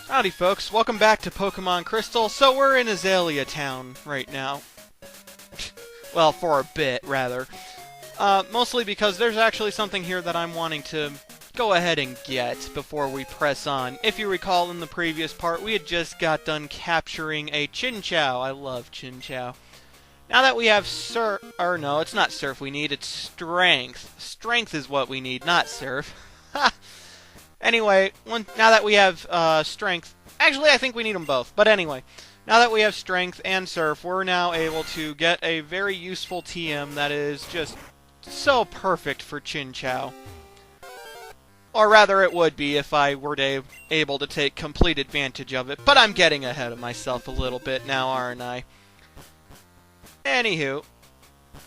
Howdy folks, welcome back to Pokemon Crystal. So we're in Azalea Town right now. Well, for a bit, rather. Mostly because there's actually something here that I'm wanting to go ahead and get before we press on. If you recall in the previous part, we had just got done capturing a Chinchou. I love Chinchou. Now that we have no, it's not Surf we need, it's Strength. Strength is what we need, not Surf. Ha! Anyway, now that we have Strength, actually I think we need them both, but anyway, now that we have Strength and Surf, we're now able to get a very useful TM that is just so perfect for Chinchou. Or rather, it would be if I were able to take complete advantage of it, but I'm getting ahead of myself a little bit now, aren't I? Anywho,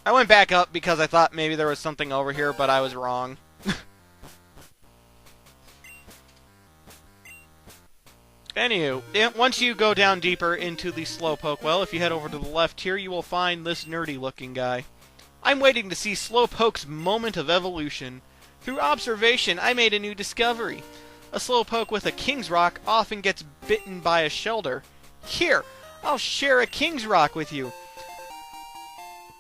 I went back up because I thought maybe there was something over here, but I was wrong. Anywho, once you go down deeper into the Slowpoke well, if you head over to the left here, you will find this nerdy-looking guy. I'm waiting to see Slowpoke's moment of evolution. Through observation, I made a new discovery. A Slowpoke with a King's Rock often gets bitten by a Shelder. Here, I'll share a King's Rock with you.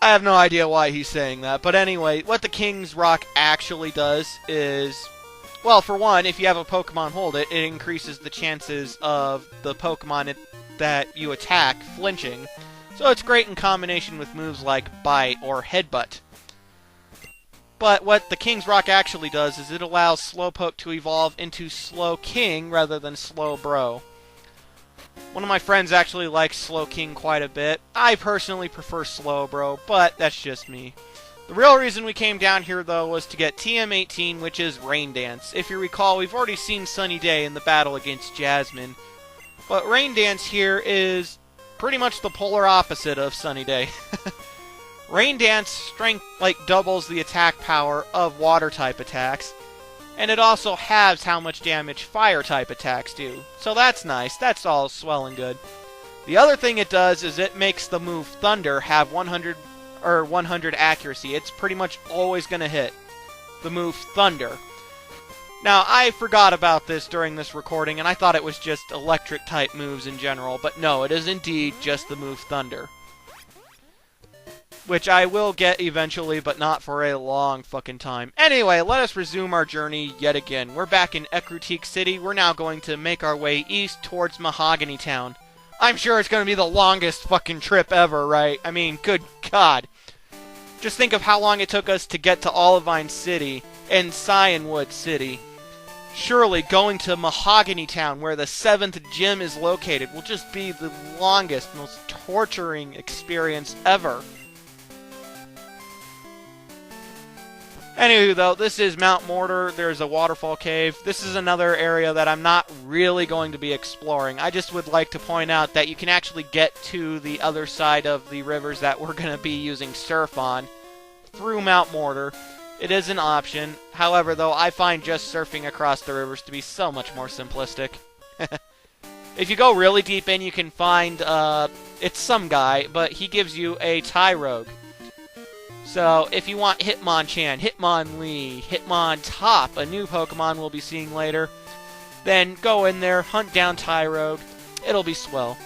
I have no idea why he's saying that, but anyway, what the King's Rock actually does is... well, for one, if you have a Pokemon hold it, it increases the chances of the Pokemon that you attack flinching. So it's great in combination with moves like Bite or Headbutt. But what the King's Rock actually does is it allows Slowpoke to evolve into Slowking rather than Slowbro. One of my friends actually likes Slowking quite a bit. I personally prefer Slowbro, but that's just me. The real reason we came down here, though, was to get TM18, which is Rain Dance. If you recall, we've already seen Sunny Day in the battle against Jasmine. But Rain Dance here is pretty much the polar opposite of Sunny Day. Rain Dance strength doubles the attack power of Water-type attacks. And it also halves how much damage Fire-type attacks do. So that's nice. That's all swell and good. The other thing it does is it makes the move Thunder have 100 accuracy. It's pretty much always going to hit the move Thunder. Now, I forgot about this during this recording, and I thought it was just electric-type moves in general, but no, it is indeed just the move Thunder. Which I will get eventually, but not for a long fucking time. Anyway, let us resume our journey yet again. We're back in Ecruteak City. We're now going to make our way east towards Mahogany Town. I'm sure it's going to be the longest fucking trip ever, right? I mean, good God. Just think of how long it took us to get to Olivine City and Cyanwood City. Surely going to Mahogany Town, where the 7th gym is located, will just be the longest, most torturing experience ever. Anywho, though, this is Mount Mortar. There's a waterfall cave. This is another area that I'm not really going to be exploring. I just would like to point out that you can actually get to the other side of the rivers that we're going to be using Surf on through Mount Mortar. It is an option. However, though, I find just surfing across the rivers to be so much more simplistic. If you go really deep in, you can find, it's some guy, but he gives you a Tyrogue. So, if you want Hitmonchan, Hitmonlee, Hitmontop, a new Pokemon we'll be seeing later, then go in there, hunt down Tyrogue. It'll be swell.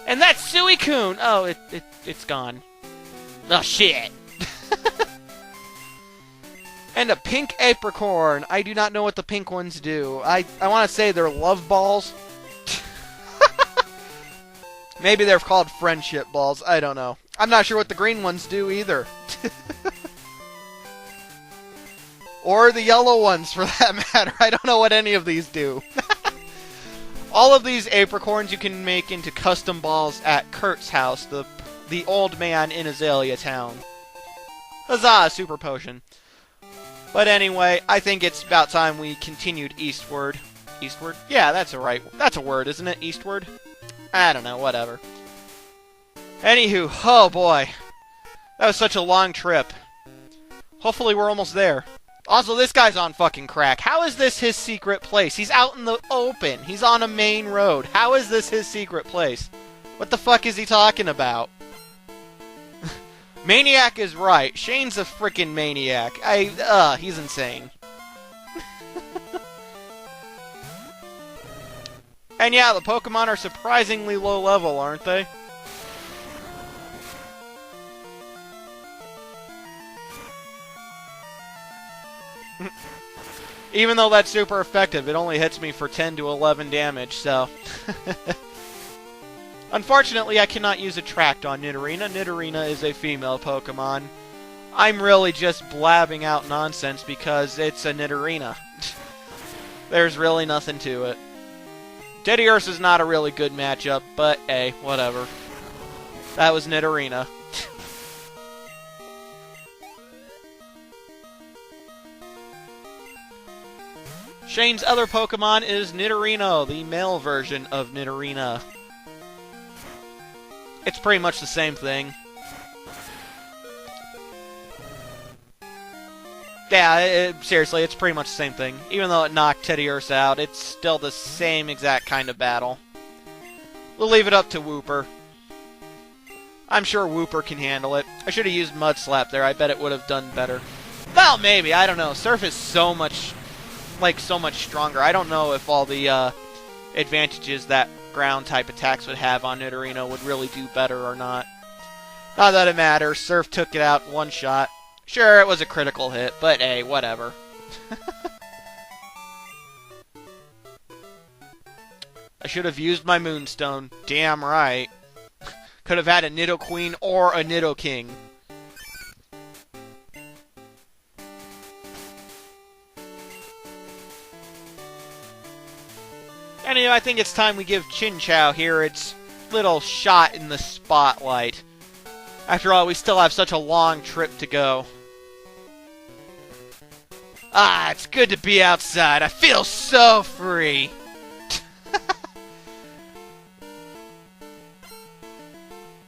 And that's Suicune! Oh, it's gone. Oh, shit. And a pink Apricorn. I do not know what the pink ones do. I want to say they're love balls. Maybe they're called friendship balls. I don't know. I'm not sure what the green ones do either. Or the yellow ones, for that matter. I don't know what any of these do. All of these Apricorns you can make into custom balls at Kurt's house, the old man in Azalea Town. Huzzah, super potion. But anyway, I think it's about time we continued eastward. Eastward? Yeah, that's a word, isn't it? Eastward? I don't know, whatever. Anywho, oh boy. That was such a long trip. Hopefully we're almost there. Also, this guy's on fucking crack. How is this his secret place? He's out in the open. He's on a main road. How is this his secret place? What the fuck is he talking about? Maniac is right. Shane's a freaking maniac. He's insane. And yeah, the Pokemon are surprisingly low level, aren't they? Even though that's super effective, it only hits me for 10 to 11 damage, so... Unfortunately, I cannot use Attract on Nidorina. Nidorina is a female Pokemon. I'm really just blabbing out nonsense because it's a Nidorina. There's really nothing to it. Teddiursa is not a really good matchup, but hey, whatever. That was Nidorina. Shane's other Pokemon is Nidorino, the male version of Nidorina. It's pretty much the same thing. Yeah, seriously, it's pretty much the same thing. Even though it knocked Teddiursa out, it's still the same exact kind of battle. We'll leave it up to Wooper. I'm sure Wooper can handle it. I should have used Mud Slap there. I bet it would have done better. Well, maybe. I don't know. Surf is so much stronger. I don't know if all the advantages that ground-type attacks would have on Nidorino would really do better or not. Not that it matters. Surf took it out in one shot. Sure, it was a critical hit, but hey, whatever. I should have used my Moonstone. Damn right. Could have had a Nidoqueen or a Nidoking. Anyway, I think it's time we give Chinchou here its little shot in the spotlight. After all, we still have such a long trip to go. Ah, it's good to be outside. I feel so free.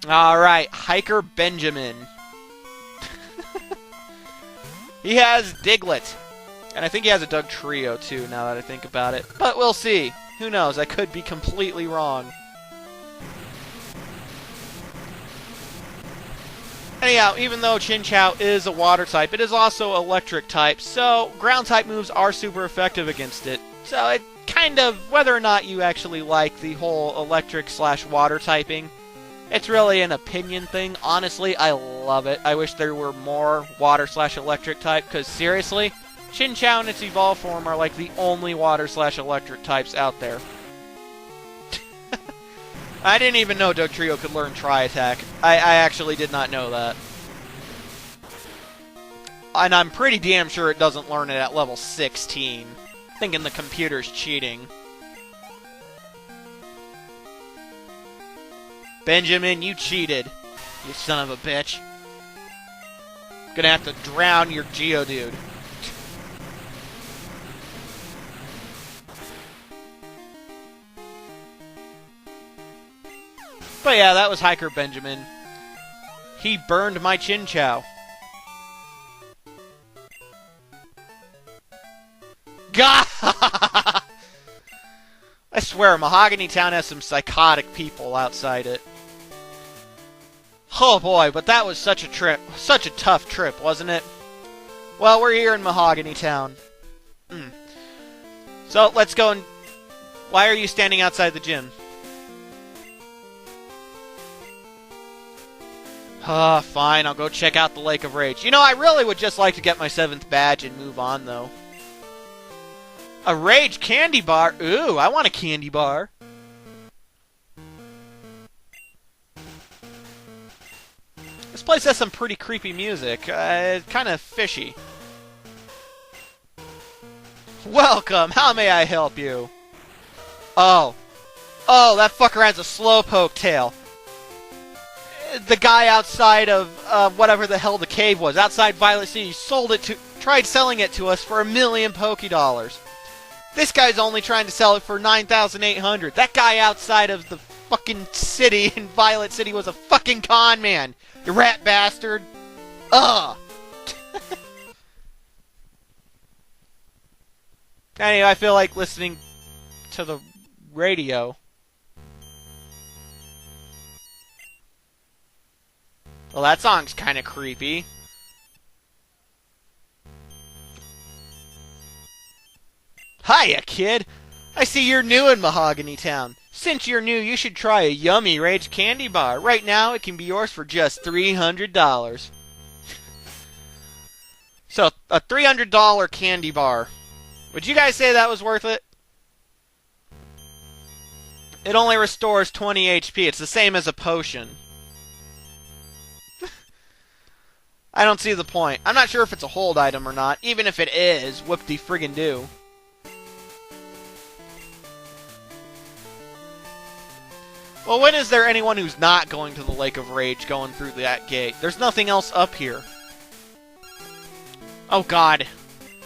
Alright, Hiker Benjamin. He has Diglett. And I think he has a Dugtrio too, now that I think about it. But we'll see. Who knows? I could be completely wrong. Anyhow, even though Chinchou is a water type, it is also electric type, so ground type moves are super effective against it. So it kind of, whether or not you actually like the whole electric slash water typing, it's really an opinion thing. Honestly, I love it. I wish there were more water slash electric type, because seriously, Chinchou and its evolved form are like the only water slash electric types out there. I didn't even know Dugtrio could learn Tri-Attack. I actually did not know that. And I'm pretty damn sure it doesn't learn it at level 16. Thinking the computer's cheating. Benjamin, you cheated. You son of a bitch. Gonna have to drown your Geodude. But yeah, that was Hiker Benjamin. He burned my Chinchou. God! I swear, Mahogany Town has some psychotic people outside it. Oh boy, but that was such a trip. Such a tough trip, wasn't it? Well, we're here in Mahogany Town. So, let's go and... Why are you standing outside the gym? Fine, I'll go check out the Lake of Rage. You know, I really would just like to get my 7th badge and move on, though. A Rage candy bar? Ooh, I want a candy bar. This place has some pretty creepy music. It's kind of fishy. Welcome! How may I help you? Oh. Oh, that fucker has a slowpoke tail. The guy outside of whatever the hell the cave was, outside Violet City, tried selling it to us for $1,000,000 Poké-Dollars. This guy's only trying to sell it for 9,800. That guy outside of the fucking city in Violet City was a fucking con man. You rat bastard. Ugh. Anyway, I feel like listening to the radio. Well, that song's kind of creepy. Hiya, kid! I see you're new in Mahogany Town. Since you're new, you should try a yummy Rage candy bar. Right now, it can be yours for just $300. So, a $300 candy bar. Would you guys say that was worth it? It only restores 20 HP. It's the same as a potion. I don't see the point. I'm not sure if it's a hold item or not. Even if it is, whoop-de-friggin-do. Well, when is there anyone who's not going to the Lake of Rage going through that gate? There's nothing else up here. Oh, God.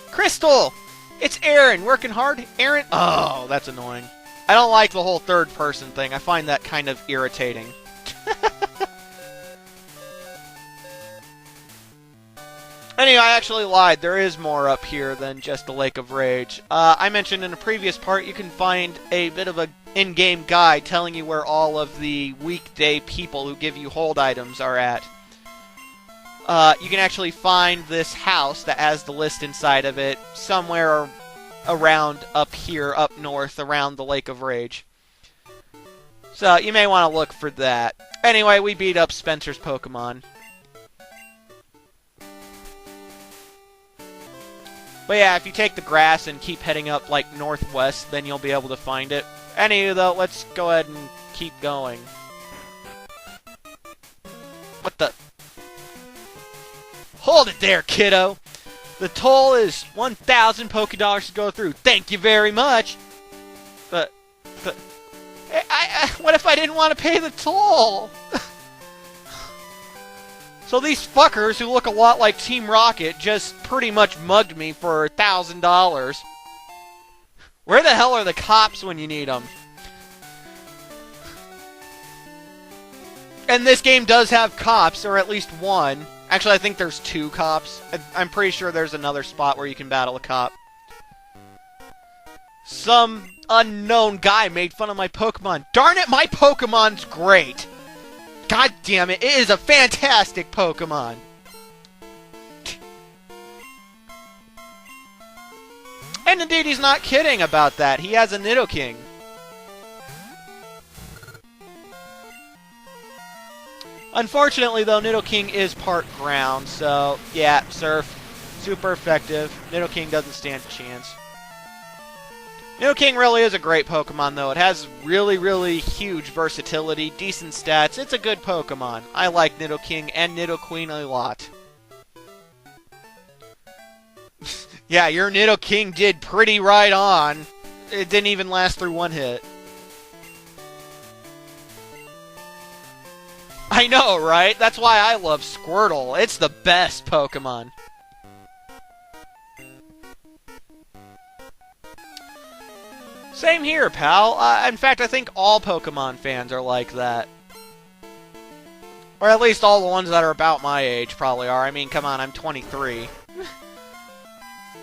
Crystal! It's Aaron, working hard. Aaron... Oh, that's annoying. I don't like the whole third-person thing. I find that kind of irritating. Anyway, I actually lied. There is more up here than just the Lake of Rage. I mentioned in a previous part you can find a bit of an in-game guide telling you where all of the weekday people who give you hold items are at. You can actually find this house that has the list inside of it somewhere around up here, up north, around the Lake of Rage. So you may want to look for that. Anyway, we beat up Spencer's Pokemon. But yeah, if you take the grass and keep heading up, like, northwest, then you'll be able to find it. Anywho, though, let's go ahead and keep going. What the... Hold it there, kiddo! The toll is 1,000 Pokédollars to go through. Thank you very much! But... what if I didn't want to pay the toll? So these fuckers who look a lot like Team Rocket just pretty much mugged me for $1,000. Where the hell are the cops when you need them? And this game does have cops, or at least one. Actually, I think there's 2 cops. I'm pretty sure there's another spot where you can battle a cop. Some unknown guy made fun of my Pokemon. Darn it, my Pokemon's great! God damn it, it is a fantastic Pokemon! And indeed, he's not kidding about that. He has a Nidoking. Unfortunately, though, Nidoking is part ground, so, yeah, Surf, super effective. Nidoking doesn't stand a chance. Nidoking really is a great Pokemon, though. It has really, really huge versatility, decent stats. It's a good Pokemon. I like Nidoking and Nidoqueen a lot. Yeah, your Nidoking did pretty right on. It didn't even last through 1 hit. I know, right? That's why I love Squirtle. It's the best Pokemon. Same here, pal. In fact, I think all Pokemon fans are like that. Or at least all the ones that are about my age probably are. I mean, come on, I'm 23.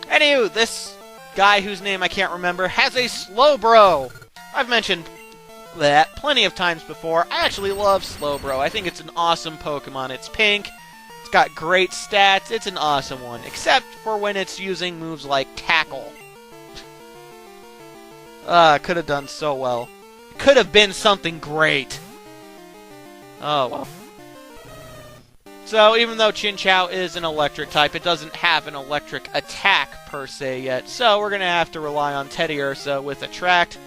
Anywho, this guy whose name I can't remember has a Slowbro. I've mentioned that plenty of times before. I actually love Slowbro. I think it's an awesome Pokemon. It's pink. It's got great stats. It's an awesome one. Except for when it's using moves like Tackle. Could have done so well. Could have been something great. Oh, well. So, even though Chinchou is an electric type, it doesn't have an electric attack per se yet. So, we're going to have to rely on Teddiursa with Attract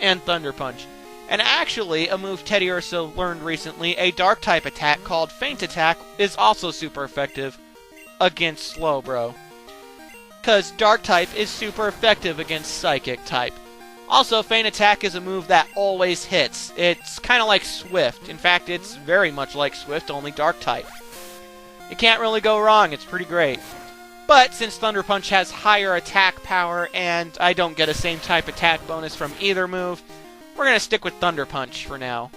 and Thunder Punch. And actually, a move Teddiursa learned recently, a dark type attack called Feint Attack, is also super effective against Slowbro. Because dark type is super effective against Psychic type. Also, Feint Attack is a move that always hits. It's kind of like Swift. In fact, it's very much like Swift, only dark type. It can't really go wrong. It's pretty great. But since Thunder Punch has higher attack power and I don't get a same type attack bonus from either move, we're going to stick with Thunder Punch for now.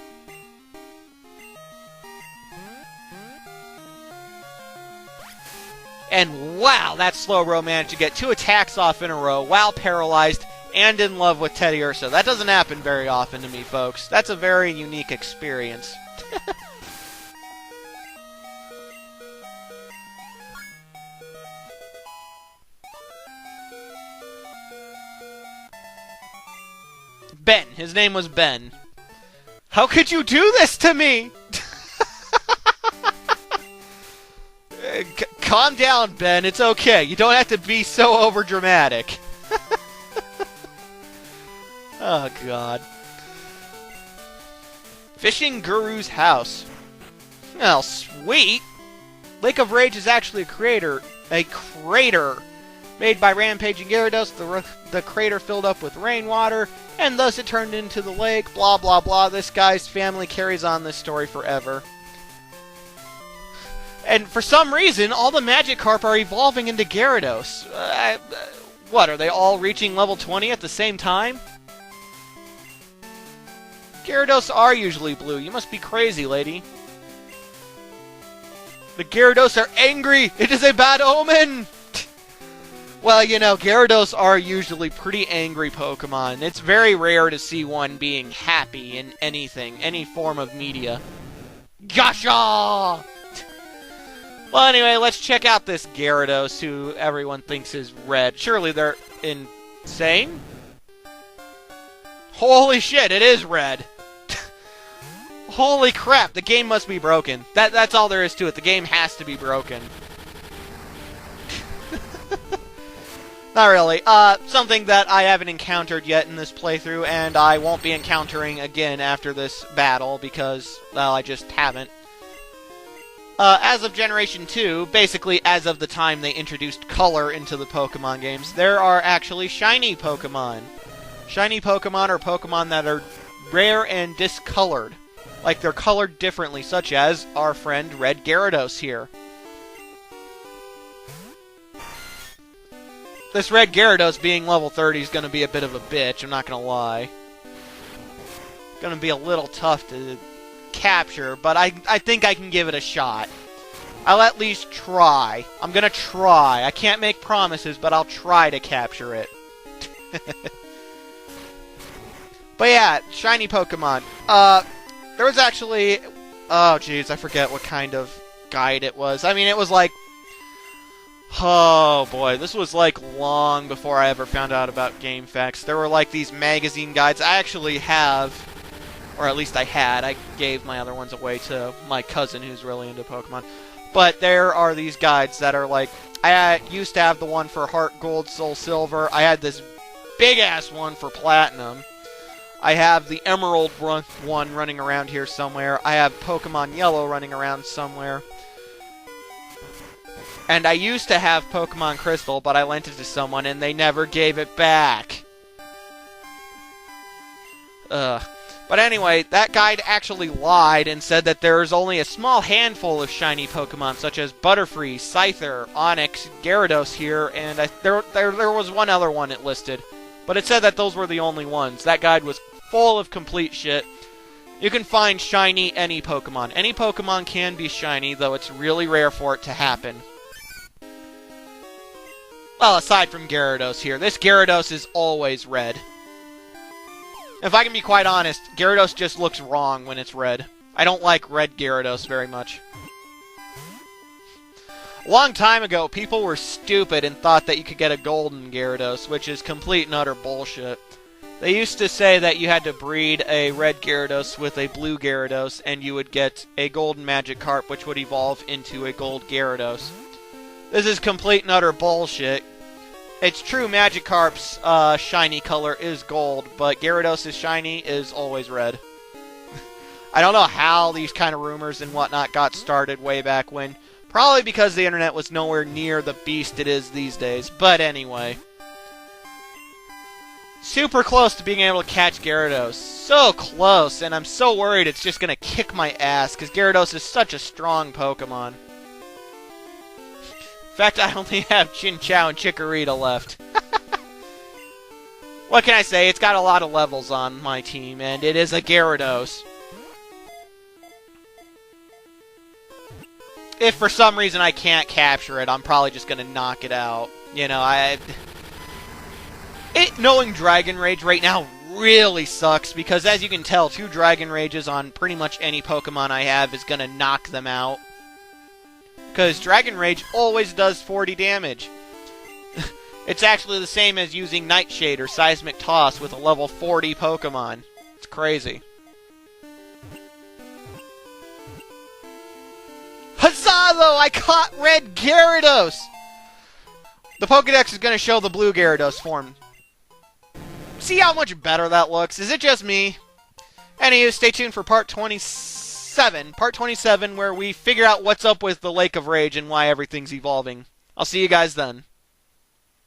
And wow, that Slowbro managed to get 2 attacks off in a row while paralyzed and in love with Teddiursa. That doesn't happen very often to me, folks. That's a very unique experience. Ben. His name was Ben. How could you do this to me? Calm down, Ben. It's okay. You don't have to be so overdramatic. Oh, God. Fishing Guru's house. Well, sweet. Lake of Rage is actually a crater made by rampaging Gyarados. The crater filled up with rainwater, and thus it turned into the lake. Blah, blah, blah. This guy's family carries on this story forever. And for some reason, all the Magikarp are evolving into Gyarados. What, are they all reaching level 20 at the same time? Gyarados are usually blue. You must be crazy, lady. The Gyarados are angry! It is a bad omen! Well, you know, Gyarados are usually pretty angry Pokemon. It's very rare to see one being happy in anything, any form of media. Gasha! Well, anyway, let's check out this Gyarados, who everyone thinks is red. Surely they're insane? Holy shit, it is red! Holy crap, the game must be broken. That's all there is to it. The game has to be broken. Not really. Something that I haven't encountered yet in this playthrough, and I won't be encountering again after this battle, because, well, I just haven't. As of Generation 2, basically as of the time they introduced color into the Pokemon games, there are actually shiny Pokemon. Shiny Pokemon are Pokemon that are rare and discolored. Like, they're colored differently, such as our friend Red Gyarados here. This Red Gyarados being level 30 is going to be a bit of a bitch, I'm not going to lie. Going to be a little tough to capture, but I think I can give it a shot. I'll at least try. I'm going to try. I can't make promises, but I'll try to capture it. But yeah, shiny Pokemon. There was actually... Oh, jeez, I forget what kind of guide it was. I mean, it was like... Oh, boy, this was like long before I ever found out about GameFAQs. There were like these magazine guides. I actually have, or at least I had. I gave my other ones away to my cousin who's really into Pokemon. But there are these guides that are like... I used to have the one for Heart Gold, Soul Silver. I had this big-ass one for Platinum. I have the Emerald one running around here somewhere. I have Pokemon Yellow running around somewhere. And I used to have Pokemon Crystal, but I lent it to someone and they never gave it back. But anyway, that guide actually lied and said that there's only a small handful of shiny Pokemon, such as Butterfree, Scyther, Onix, Gyarados here, and there was one other one it listed. But it said that those were the only ones. That guide was full of complete shit. You can find shiny any Pokemon. Any Pokemon can be shiny, though it's really rare for it to happen. Well, aside from Gyarados here, this Gyarados is always red. If I can be quite honest, Gyarados just looks wrong when it's red. I don't like red Gyarados very much. A long time ago, people were stupid and thought that you could get a golden Gyarados, which is complete and utter bullshit. They used to say that you had to breed a red Gyarados with a blue Gyarados, and you would get a golden Magikarp, which would evolve into a gold Gyarados. This is complete and utter bullshit. It's true Magikarp's shiny color is gold, but Gyarados' shiny is always red. I don't know how these kind of rumors and whatnot got started way back when. Probably because the internet was nowhere near the beast it is these days. But anyway. Super close to being able to catch Gyarados. So close, and I'm so worried it's just going to kick my ass, because Gyarados is such a strong Pokemon. In fact, I only have Chinchou and Chikorita left. What can I say? It's got a lot of levels on my team, and it is a Gyarados. If for some reason I can't capture it, I'm probably just going to knock it out. You know, knowing Dragon Rage right now really sucks, because as you can tell, 2 Dragon Rages on pretty much any Pokemon I have is going to knock them out. Because Dragon Rage always does 40 damage. It's actually the same as using Nightshade or Seismic Toss with a level 40 Pokemon. It's crazy. Huzzah, though! I caught Red Gyarados! The Pokedex is going to show the Blue Gyarados form. See how much better that looks? Is it just me? Anywho, stay tuned for part 27. Part 27, where we figure out what's up with the Lake of Rage and why everything's evolving. I'll see you guys then.